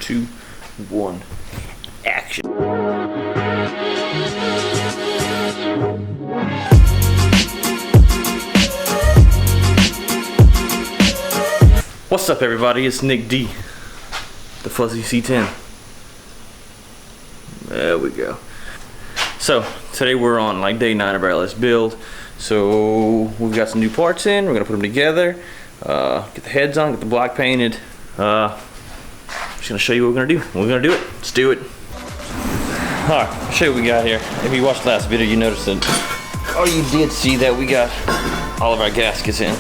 2, 1, action. What's up, everybody? It's Nick D, the Fuzzy C10. There we go. So today we're on like day 9 of our LS build. So we've got some new parts in. We're gonna put them together, get the heads on, get the block painted. Just gonna show you what we're gonna do. We're gonna do it. Let's do it. All right, I'll show you what we got here. If you watched the last video, you noticed that. Oh, you did see that we got all of our gaskets in.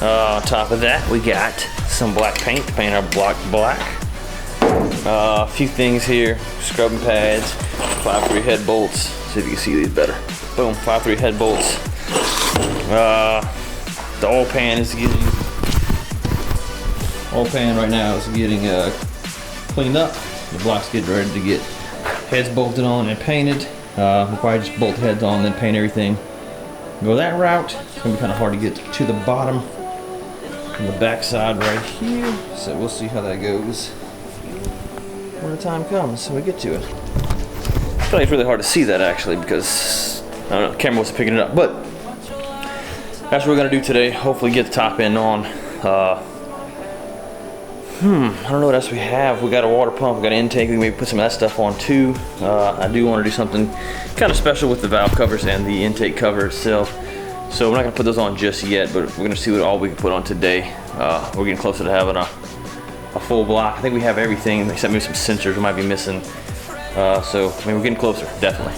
On top of that, we got some black paint to paint our block black. A few things here, scrubbing pads, 5-3 head bolts. See if you can see these better. Boom, 5-3 head bolts. The oil pan is getting, right now is getting cleaned up. The block's getting ready to get heads bolted on and painted. We'll probably just bolt heads on, then paint everything. Go that route. It's gonna be kind of hard to get to the bottom on the back side right here. So we'll see how that goes when the time comes, so we get to it. I feel like it's really hard to see that actually because I don't know, the camera wasn't picking it up, but that's what we're gonna do today. Hopefully get the top end on. I don't know what else we have. We got a water pump, we got an intake, we can maybe put some of that stuff on too. I do want to do something kind of special with the valve covers and the intake cover itself. So we're not gonna put those on just yet, but we're gonna see what all we can put on today. We're getting closer to having a full block. I think we have everything except maybe some sensors we might be missing. So I mean, we're getting closer, definitely.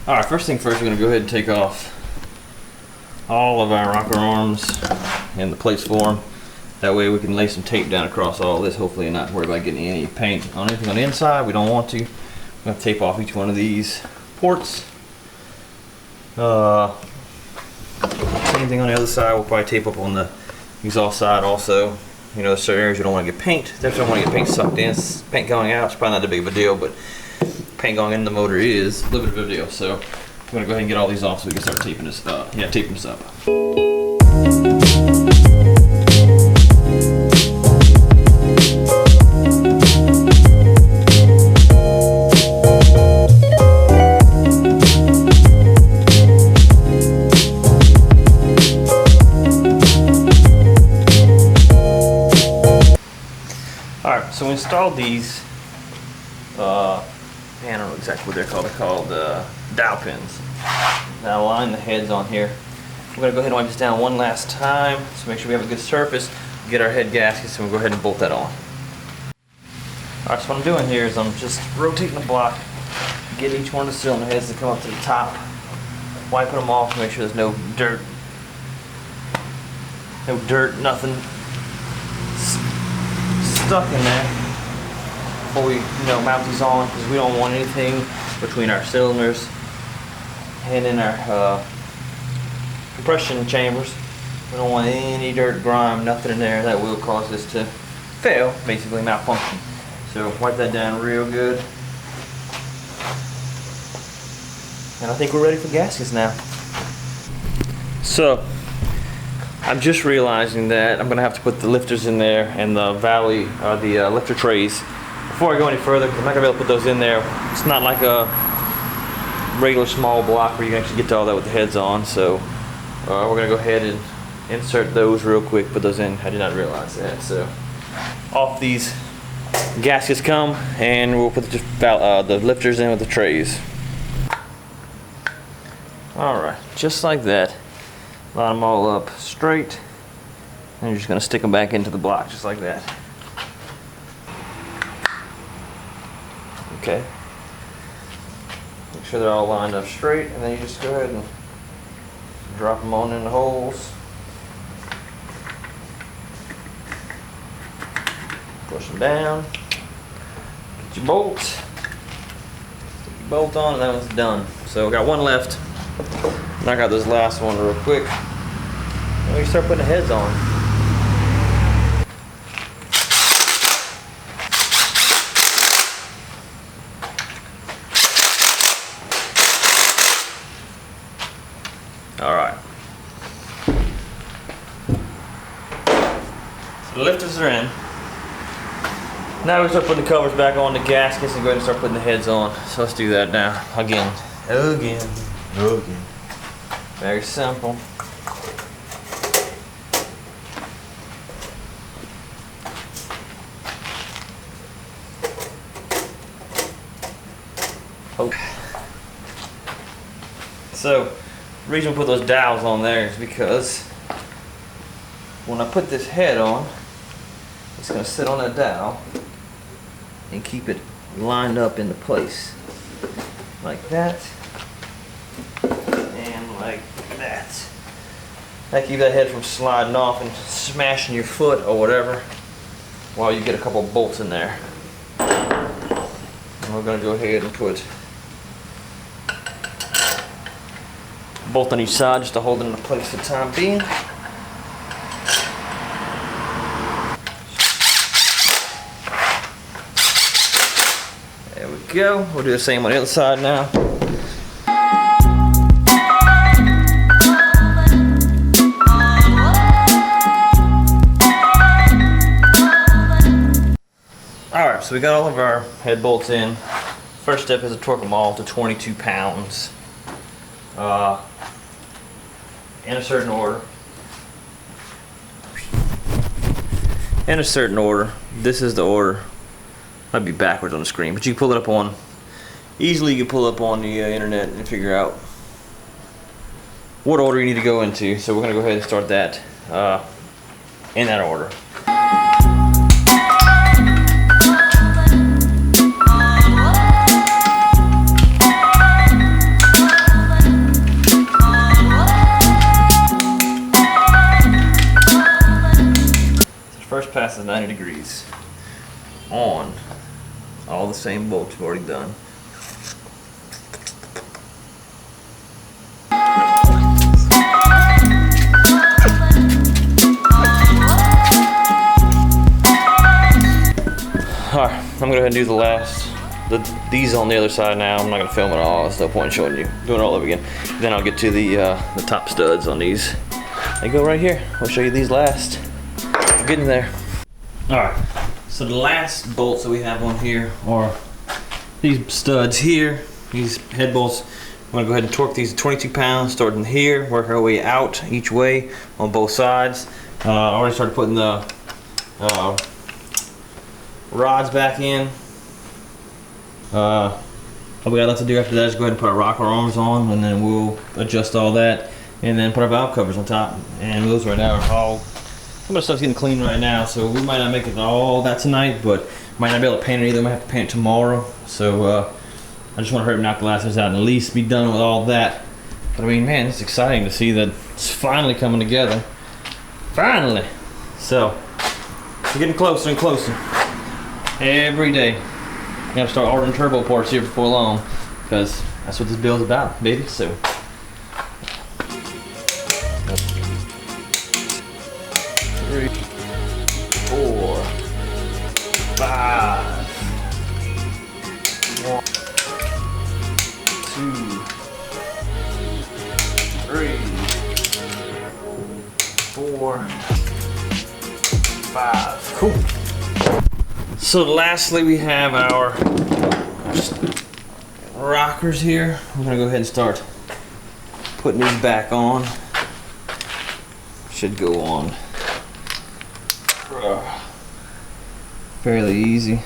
All right, first thing first, we're gonna go ahead and take off all of our rocker arms and the plates for them. That way we can lay some tape down across all this, hopefully, and not worry about getting any paint on anything on the inside. We don't want to. We're gonna tape off each one of these ports. Same thing on the other side. We'll probably tape up on the exhaust side also. You know, there's certain areas you don't want to get paint. Definitely don't want to get paint sucked in. Paint going out, it's probably not that big of a deal, but paint going in the motor is a little bit of a deal. So I'm gonna go ahead and get all these off so we can start taping this up. Yeah, taping this up. Alright, so we installed these, I don't know exactly what they're called. They're called dowel pins. Now align the heads on here. We're going to go ahead and wipe this down one last time to make sure we have a good surface. Get our head gaskets and we'll go ahead and bolt that on. Alright, so what I'm doing here is I'm just rotating the block, get each one of the cylinder heads to come up to the top, wiping them off to make sure there's no dirt, nothing stuck in there before we mount these on, because we don't want anything between our cylinders and in our compression chambers. We don't want any dirt, grime, nothing in there that will cause this to fail, basically malfunction. So wipe that down real good. And I think we're ready for gaskets now. So I'm just realizing that I'm gonna have to put the lifters in there and the lifter trays before I go any further, because I'm not gonna be able to put those in there. It's not like a regular small block where you can actually get to all that with the heads on. So we're gonna go ahead and insert those real quick, put those in. I did not realize that. So off these gaskets come, and we'll put the lifters in with the trays. All right, just like that. Line them all up straight, and you're just going to stick them back into the block just like that. Okay. Make sure they're all lined up straight, and then you just go ahead and drop them on in the holes. Push them down. Get your bolts. Stick your bolt on, and that one's done. So we got one left. Knock out this last one real quick. And we start putting the heads on. Alright. So the lifters are in. Now we start putting the covers back on the gaskets and go ahead and start putting the heads on. So let's do that now. Again. Very simple. Oh. So, the reason we put those dowels on there is because when I put this head on, it's going to sit on that dowel and keep it lined up into place. Like that. And like that. That keeps that head from sliding off and smashing your foot or whatever while you get a couple bolts in there. And we're going to go ahead and put a bolt on each side just to hold it into place for the time being. There we go. We'll do the same on the other side now. Alright, so we got all of our head bolts in. First step is to torque them all to 22 pounds. In a certain order. In a certain order. This is the order. Might be backwards on the screen, but you can pull it up on, easily you can pull up on the internet and figure out what order you need to go into. So we're going to go ahead and start that in that order. First pass is 90 degrees on all the same bolts we've already done. Alright, I'm gonna go ahead and do the last, these on the other side now. I'm not gonna film it all, there's no point in showing you, doing it all over again. Then I'll get to the top studs on these. They go right here. I'll show you these last. I'm getting there. Alright, so the last bolts that we have on here are these studs here, these head bolts. I'm going to go ahead and torque these to 22 pounds, starting here, work our way out each way on both sides. I already started putting the rods back in. All we got left to do after that is go ahead and put our rocker arms on, and then we'll adjust all that, and then put our valve covers on top. And those right now are all, some of the stuff's getting clean right now, so we might not make it all that tonight, but might not be able to paint it either. We might have to paint it tomorrow. So I just want to hurry up and knock the last ones out and at least be done with all that. But I mean, man, it's exciting to see that it's finally coming together. Finally! So, we're getting closer and closer. Every day. I gotta start ordering turbo parts here before long, because that's what this build's about, baby. So. 3, 4, 5, 1, 2, 3, 4, 5. Cool. So lastly, we have our rockers here. I'm gonna go ahead and start putting these back on. Should go on fairly easy.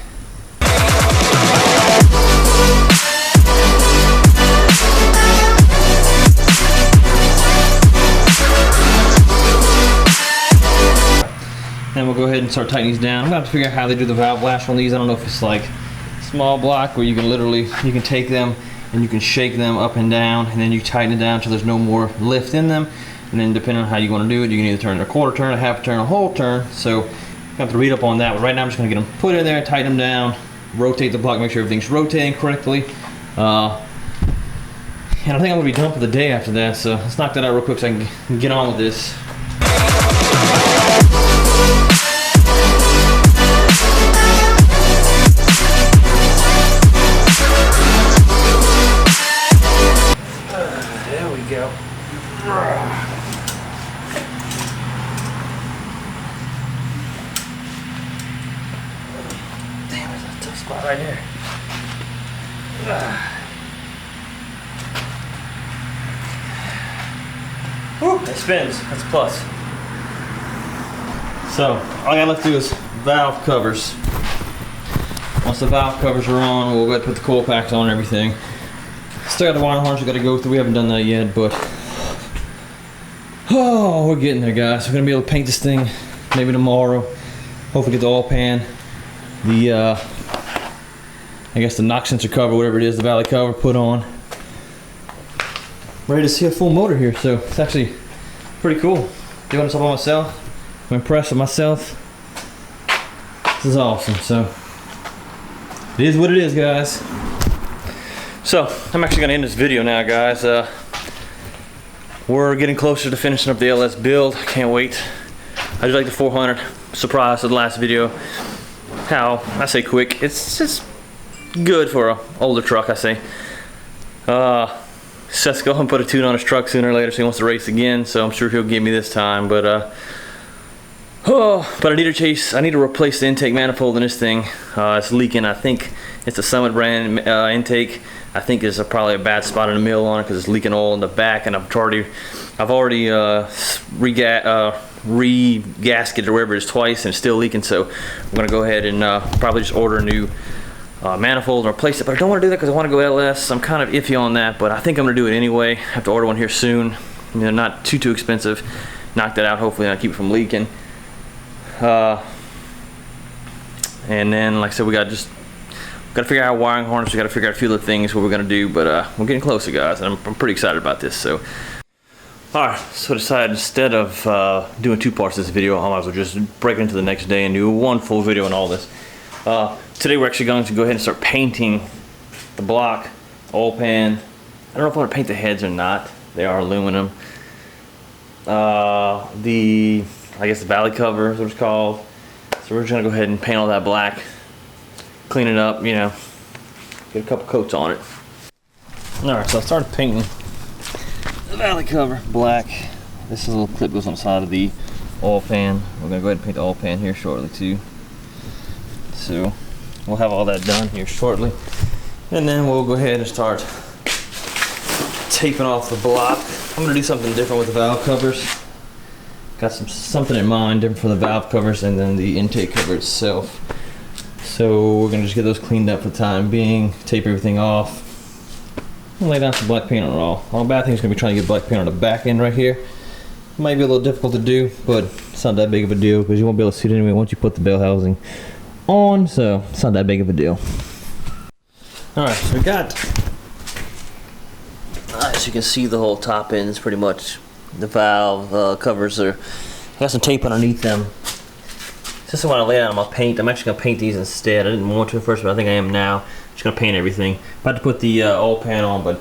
Then we'll go ahead and start tightening these down. I'm gonna have to figure out how they do the valve lash on these. I don't know if it's like small block where you can literally, you can take them and you can shake them up and down, and then you tighten it down until there's no more lift in them. And then depending on how you want to do it, you can either turn it a quarter turn, a half turn, a whole turn. So I have to read up on that. But right now I'm just gonna get them put in there, tighten them down, rotate the block, make sure everything's rotating correctly. And I think I'm gonna be done for the day after that. So let's knock that out real quick so I can get on with this. There we go. Damn, that's a tough spot right there. Woo, it spins. That's a plus. So, all I gotta left to do is valve covers. Once the valve covers are on, we'll go ahead and put the coil packs on and everything. Still got the wire harness we gotta go through. We haven't done that yet, but oh, we're getting there, guys. We're gonna be able to paint this thing maybe tomorrow. Hopefully get the oil pan, the I guess the knock sensor cover, whatever it is, the valley cover put on. Ready to see a full motor here, so it's actually pretty cool. Doing this all by myself. I'm impressed with myself. This is awesome. So it is what it is, guys. So I'm actually gonna end this video now, guys. We're getting closer to finishing up the LS build. Can't wait. I just like the 400. Surprise to the last video. How I say quick. It's just good for an older truck, I say. Seth's going to put a tune on his truck sooner or later, so he wants to race again. So I'm sure he'll give me this time. But I need to replace the intake manifold in this thing. It's leaking. I think it's a Summit brand intake. I think there's probably a bad spot in the middle on it because it's leaking oil in the back, and I've already re-gasketed or whatever it is twice, and it's still leaking. So I'm gonna go ahead and probably just order a new manifold and replace it. But I don't want to do that because I want to go LS. I'm kind of iffy on that, but I think I'm gonna do it anyway. I have to order one here soon. You know, not too expensive. Knock that out. Hopefully, and I'll keep it from leaking. And then, like I said, we got to figure out wiring harness. We got to figure out a few other things what we're gonna do. But we're getting closer, guys, and I'm pretty excited about this. So. Alright, so I decided instead of doing 2 parts of this video, I might as well just break it into the next day and do one full video on all this. Today we're actually going to go ahead and start painting the block, oil pan. I don't know if I want to paint the heads or not. They are aluminum. I guess the valley cover is what it's called. So we're just going to go ahead and paint all that black, clean it up, you know, get a couple coats on it. Alright, so I started painting the valley cover black. This little clip goes on the side of the oil pan. We're gonna go ahead and paint the oil pan here shortly too. So we'll have all that done here shortly, and then we'll go ahead and start taping off the block. I'm gonna do something different with the valve covers. Got something in mind different for the valve covers and then the intake cover itself. So we're gonna just get those cleaned up for the time being, tape everything off. Lay down some black paint on it all. All bad thing is going to be trying to get black paint on the back end right here. It might be a little difficult to do, but it's not that big of a deal because you won't be able to see it anyway once you put the bell housing on, so it's not that big of a deal. Alright, so we got, as you can see, the whole top end is pretty much, the valve covers are, I got some tape underneath them. Just when I lay out my paint, I'm actually going to paint these instead. I didn't want to at first, but I think I am now. Just going to paint everything. About to put the oil pan on, but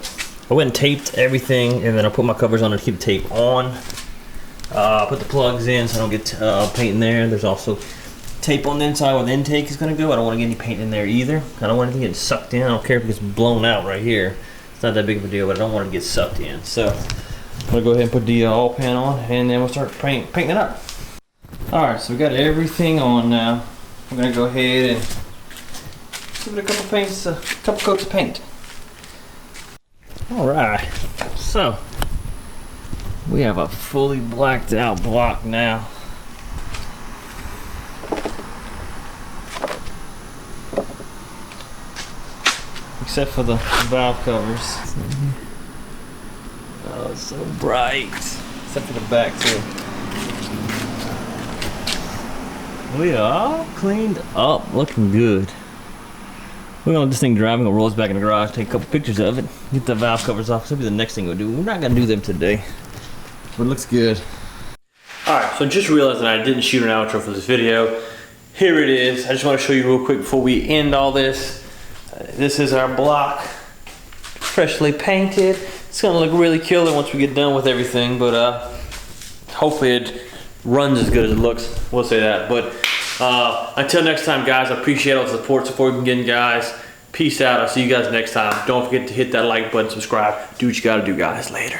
I went and taped everything, and then I put my covers on to keep the tape on. Put the plugs in so I don't get paint in there. There's also tape on the inside where the intake is going to go. I don't want to get any paint in there either. I don't want anything getting sucked in. I don't care if it gets blown out right here. It's not that big of a deal, but I don't want it to get sucked in. So I'm going to go ahead and put the oil pan on, and then we'll start painting it up. Alright, so we got everything on now. I'm going to go ahead and give it a couple coats of paint. Alright, so we have a fully blacked out block now. Except for the valve covers. Oh, it's so bright. Except for the back too. We are all cleaned up, looking good. We're gonna let this thing drive. We're gonna roll this back in the garage, take a couple pictures of it, get the valve covers off. That'll be the next thing we'll do. We're not gonna do them today, but it looks good. Alright, so just realizing I didn't shoot an outro for this video. Here it is. I just want to show you real quick before we end all this. This is our block, freshly painted. It's gonna look really killer once we get done with everything, but hopefully it runs as good as it looks. We'll say that. But until next time, guys, I appreciate all the support we've been getting, guys. Peace out. I'll see you guys next time. Don't forget to hit that like button, subscribe. Do what you gotta do, guys. Later.